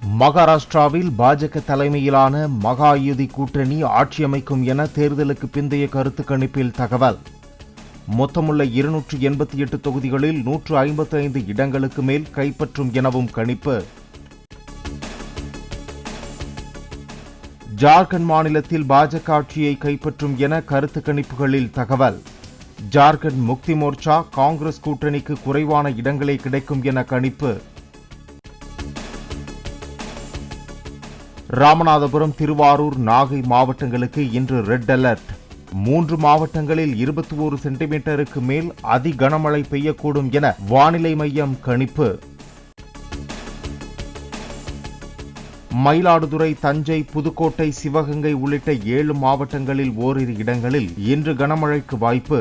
மகாராஷ்டிராவில் பாஜக தலைமையிலான மகாயுதி கூட்டணி ஆட்சி அமைக்கும் என தேர்தலுக்கு பிந்தைய கருத்து கணிப்பில் தகவல். மொத்தமுள்ள 288 தொகுதிகளில் 155 இடங்களுக்கு மேல் கைப்பற்றும் எனவும் கணிப்பு. ஜார்க்கண்ட் மாநிலத்தில் பாஜக ஆட்சியை கைப்பற்றும் என கருத்து கணிப்புகளில் தகவல். ஜார்க்கண்ட் முக்தி மோர்ச்சா காங்கிரஸ் கூட்டணிக்கு குறைவான இடங்களே கிடைக்கும் என கணிப்பு. ராமநாதபுரம், திருவாரூர், நாகை மாவட்டங்களுக்கு இன்று ரெட் அலர்ட். 3 மாவட்டங்களில் 21 சென்டிமீட்டருக்கு மேல் அதி கனமழை பெய்யக்கூடும் என வானிலை மையம் கணிப்பு. மயிலாடுதுறை, தஞ்சை, புதுக்கோட்டை, சிவகங்கை உள்ளிட்ட 7 மாவட்டங்களில் ஓரிரு இடங்களில் இன்று கனமழைக்கு வாய்ப்பு.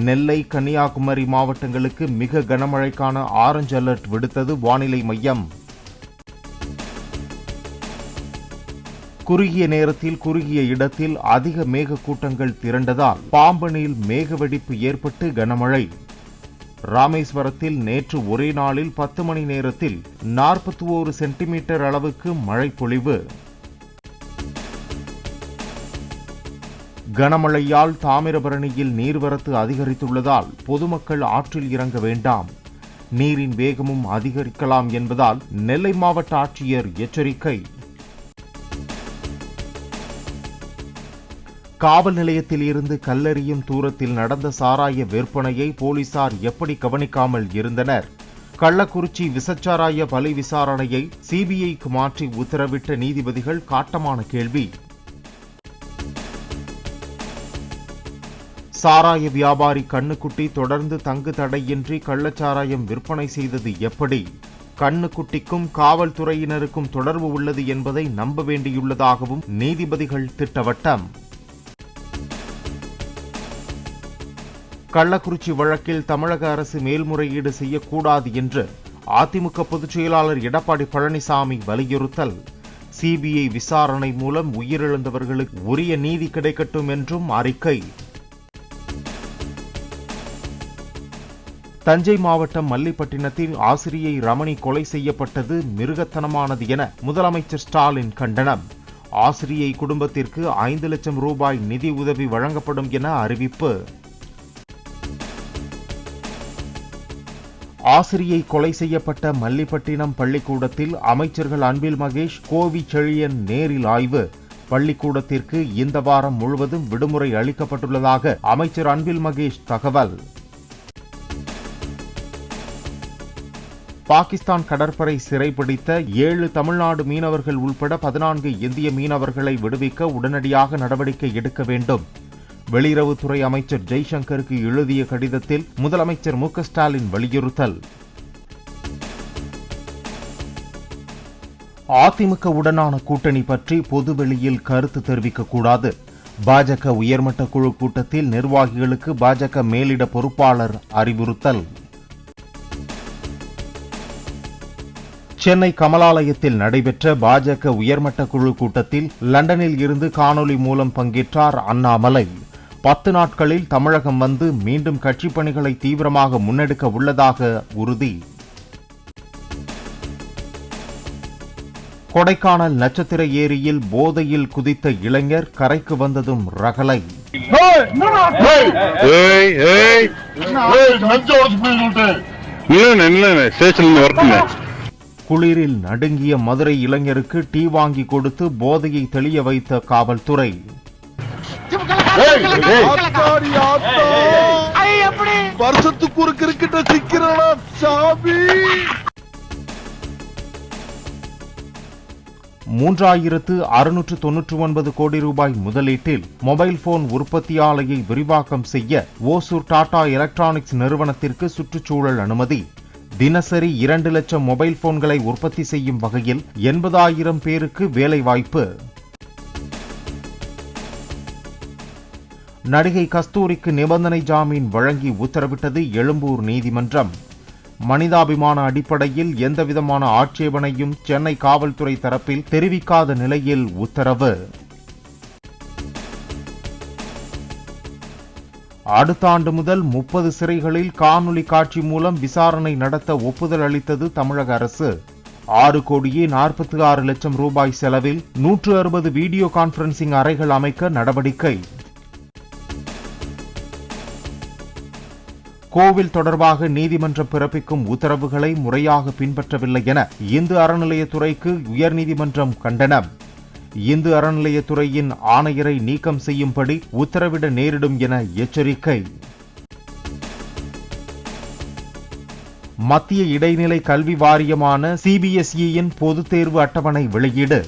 நெல்லை, கன்னியாகுமரி மாவட்டங்களுக்கு மிக கனமழைக்கான ஆரஞ்சு அலர்ட் விடுத்தது வானிலை மையம். குறுகிய நேரத்தில் குறுகிய இடத்தில் அதிக மேக கூட்டங்கள் திரண்டதால் பாம்பனில் மேக வெடிப்பு ஏற்பட்டு கனமழை. ராமேஸ்வரத்தில் நேற்று ஒரே நாளில் 10 மணி நேரத்தில் 41 சென்டிமீட்டர் அளவுக்கு மழை பொழிவு. கனமழையால் தாமிரபரணியில் நீர்வரத்து அதிகரித்துள்ளதால் பொதுமக்கள் ஆற்றில் இறங்க வேண்டாம். நீரின் வேகமும் அதிகரிக்கலாம் என்பதால் நெல்லை மாவட்ட ஆட்சியர் எச்சரிக்கை. காவல் நிலையத்தில் இருந்து கல்லெறியும் தூரத்தில் நடந்த சாராய விற்பனையை போலீசார் எப்படி கவனிக்காமல் இருந்தனர்? கள்ளக்குறிச்சி விசச்சாராய பலி விசாரணையை சிபிஐக்கு மாற்றி உத்தரவிட்ட நீதிபதிகள் காட்டமான கேள்வி. சாராய வியாபாரி கண்ணுக்குட்டி தொடர்ந்து தங்கு தடையின்றி கள்ளச்சாராயம் விற்பனை செய்தது எப்படி? கண்ணுக்குட்டிக்கும் காவல்துறையினருக்கும் தொடர்பு உள்ளது என்பதை நம்ப வேண்டியுள்ளதாகவும் நீதிபதிகள் திட்டவட்டம். கள்ளக்குறிச்சி வழக்கில் தமிழக அரசு மேல்முறையீடு செய்யக்கூடாது என்று அதிமுக பொதுச் செயலாளர் எடப்பாடி பழனிசாமி வலியுறுத்தல். சிபிஐ விசாரணை மூலம் உயிரிழந்தவர்களுக்கு உரிய நீதி கிடைக்கட்டும் என்றும் அறிக்கை. தஞ்சை மாவட்டம் மல்லிப்பட்டினத்தில் ஆசிரியை ரமணி கொலை செய்யப்பட்டது மிருகத்தனமானது என முதலமைச்சர் ஸ்டாலின் கண்டனம். ஆசிரியை குடும்பத்திற்கு 5 லட்சம் ரூபாய் நிதி உதவி வழங்கப்படும் என அறிவிப்பு. ஆசிரியை கொலை செய்யப்பட்ட மல்லிப்பட்டினம் பள்ளிக்கூடத்தில் அமைச்சர்கள் அன்பில் மகேஷ், கோவி செழியன் நேரில் ஆய்வு. பள்ளிக்கூடத்திற்கு இந்த வாரம் முழுவதும் விடுமுறை அளிக்கப்பட்டுள்ளதாக அமைச்சர் அன்பில் மகேஷ் தகவல். பாகிஸ்தான் கடற்படை சிறைபிடித்த 7 தமிழ்நாடு மீனவர்கள் உள்பட 14 இந்திய மீனவர்களை விடுவிக்க உடனடியாக நடவடிக்கை எடுக்க வேண்டும். வெளியுறவுத்துறை அமைச்சர் ஜெய்சங்கருக்கு எழுதிய கடிதத்தில் முதலமைச்சர் மு க ஸ்டாலின் வலியுறுத்தல். அதிமுக உடனான கூட்டணி பற்றி பொதுவெளியில் கருத்து தெரிவிக்கக்கூடாது. பாஜக உயர்மட்ட குழு கூட்டத்தில் நிர்வாகிகளுக்கு பாஜக மேலிட பொறுப்பாளர் அறிவுறுத்தல். சென்னை கமலாலயத்தில் நடைபெற்ற பாஜக உயர்மட்ட குழு கூட்டத்தில் லண்டனில் இருந்து காணொலி மூலம் பங்கேற்றார் அண்ணாமலை. 10 நாட்களில் தமிழகம் வந்து மீண்டும் கட்சிப் பணிகளை தீவிரமாக முன்னெடுக்க உள்ளதாக உறுதி. கொடைக்கானல் நட்சத்திர ஏரியில் போதையில் குதித்த இளைஞர் கரைக்கு வந்ததும் ரகளை. குளிரில் நடுங்கிய மதுரை இளைஞருக்கு டீ வாங்கி கொடுத்து போதையை தெளிய வைத்த காவல்துறை. வருஷத்துக்கு ஒரு கிரிக்கெட்ட சிக்கிறனா சாமி. 3699 கோடி ரூபாய் முதலீட்டில் மொபைல் போன் உற்பத்தி ஆலையை விரிவாக்கம் செய்ய ஓசூர் டாடா எலக்ட்ரானிக்ஸ் நிறுவனத்திற்கு சுற்றுச்சூழல் அனுமதி. தினசரி 2 லட்சம் மொபைல் போன்களை உற்பத்தி செய்யும் வகையில் 80,000 பேருக்கு வேலைவாய்ப்பு. நடிகை கஸ்தூரிக்கு நிபந்தனை ஜாமீன் வழங்கி உத்தரவிட்டது எழும்பூர் நீதிமன்றம். மனிதாபிமான அடிப்படையில் எந்தவிதமான ஆட்சேபனையும் சென்னை காவல்துறை தரப்பில் தெரிவிக்காத நிலையில் உத்தரவு. அடுத்த ஆண்டு முதல் 30 சிறைகளில் காணொலி காட்சி மூலம் விசாரணை நடத்த ஒப்புதல் அளித்தது தமிழக அரசு. 6,46,00,000 ரூபாய் செலவில் 160 வீடியோ கான்பரன்சிங் அறைகள் அமைக்க நடவடிக்கை. கோவில் தொடர்பாக நீதிமன்றம் பிறப்பிக்கும் உத்தரவுகளை முறையாக பின்பற்றவில்லை என இந்து அறநிலையத்துறைக்கு உயர்நீதிமன்றம் கண்டனம். இந்து அறநிலையத்துறையின் ஆணையரை நீக்கம் செய்யும்படி உத்தரவிட நேரிடும் என எச்சரிக்கை. மத்திய இடைநிலை கல்வி வாரியமான CBSE-யின் பொதுத் தேர்வு அட்டவணை வெளியீடு.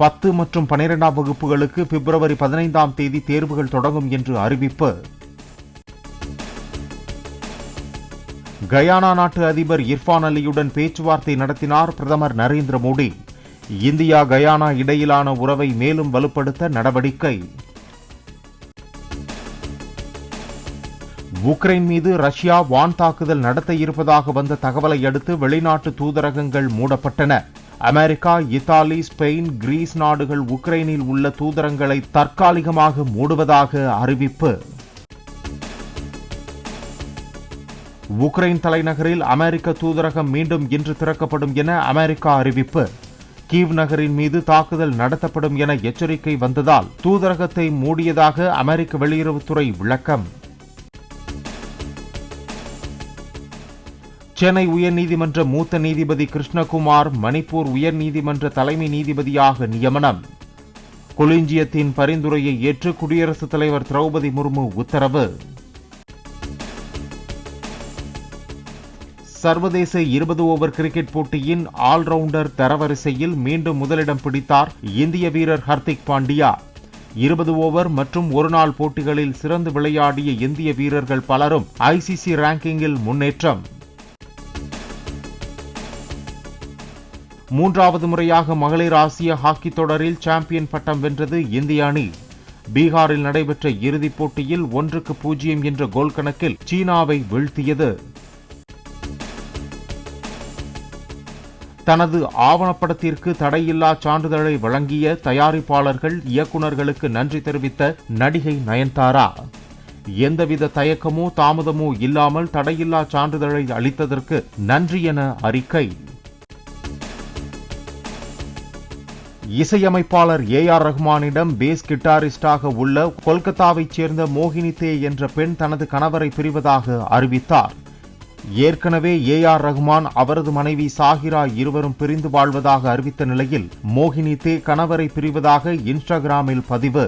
10 மற்றும் 12ஆம் வகுப்புகளுக்கு பிப்ரவரி 15ஆம் தேதி தேர்வுகள் தொடங்கும் என்று அறிவிப்பு. கயானா நாட்டு அதிபர் இர்ஃபான் அலியுடன் பேச்சுவார்த்தை நடத்தினார் பிரதமர் நரேந்திர மோடி. இந்தியா கயானா இடையிலான உறவை மேலும் வலுப்படுத்த நடவடிக்கை. உக்ரைன் மீது ரஷ்யா வான் தாக்குதல் நடத்த இருப்பதாக வந்த தகவலை அடுத்து வெளிநாட்டு தூதரகங்கள் மூடப்பட்டன. அமெரிக்கா, இத்தாலி, ஸ்பெயின், கிரீஸ் நாடுகள் உக்ரைனில் உள்ள தூதரங்களை தற்காலிகமாக மூடுவதாக அறிவிப்பு. உக்ரைன் தலைநகரில் அமெரிக்க தூதரகம் மீண்டும் இன்று திறக்கப்படும் என அமெரிக்கா அறிவிப்பு. கீவ் நகரின் மீது தாக்குதல் நடத்தப்படும் என எச்சரிக்கை வந்ததால் தூதரகத்தை மூடியதாக அமெரிக்க வெளியுறவுத்துறை விளக்கம். சென்னை உயர்நீதிமன்ற மூத்த நீதிபதி கிருஷ்ணகுமார் மணிப்பூர் உயர்நீதிமன்ற தலைமை நீதிபதியாக நியமனம். கொலிஞ்சியத்தின் பரிந்துரையை ஏற்று குடியரசுத் தலைவர் திரௌபதி முர்மு உத்தரவு. சர்வதேச 20 ஓவர் கிரிக்கெட் போட்டியின் ஆல்ரவுண்டர் தரவரிசையில் மீண்டும் முதலிடம் பிடித்தார் இந்திய வீரர் ஹர்திக் பாண்டியா. 20 ஓவர் மற்றும் ஒருநாள் போட்டிகளில் சிறந்து விளையாடிய இந்திய வீரர்கள் பலரும் ICC ரேங்கிங்கில் முன்னேற்றம். 3வது முறையாக மகளிர் ஆசிய ஹாக்கி தொடரில் சாம்பியன் பட்டம் வென்றது இந்திய அணி. பீகாரில் நடைபெற்ற இறுதிப் போட்டியில் 1-0 என்ற கோல் கணக்கில் சீனாவை வீழ்த்தியது. தனது ஆவணப்படத்திற்கு தடையில்லா சான்றிதழை வழங்கிய தயாரிப்பாளர்கள், இயக்குநர்களுக்கு நன்றி தெரிவித்த நடிகை நயன்தாரா. எந்தவித தயக்கமோ தாமதமோ இல்லாமல் தடையில்லா சான்றிதழை அளித்ததற்கு நன்றி என அறிக்கை. இசையமைப்பாளர் AR ரஹ்மானிடம் பேஸ் கிட்டாரிஸ்டாக உள்ள கொல்கத்தாவைச் சேர்ந்த மோகினி தே என்ற பெண் தனது கணவரை பிரிவதாக அறிவித்தார். ஏற்கனவே AR ரஹ்மான், அவரது மனைவி சாஹிரா இருவரும் பிரிந்து வாழ்வதாக அறிவித்த நிலையில் மோகினி தே கணவரை பிரிவதாக இன்ஸ்டாகிராமில் பதிவு.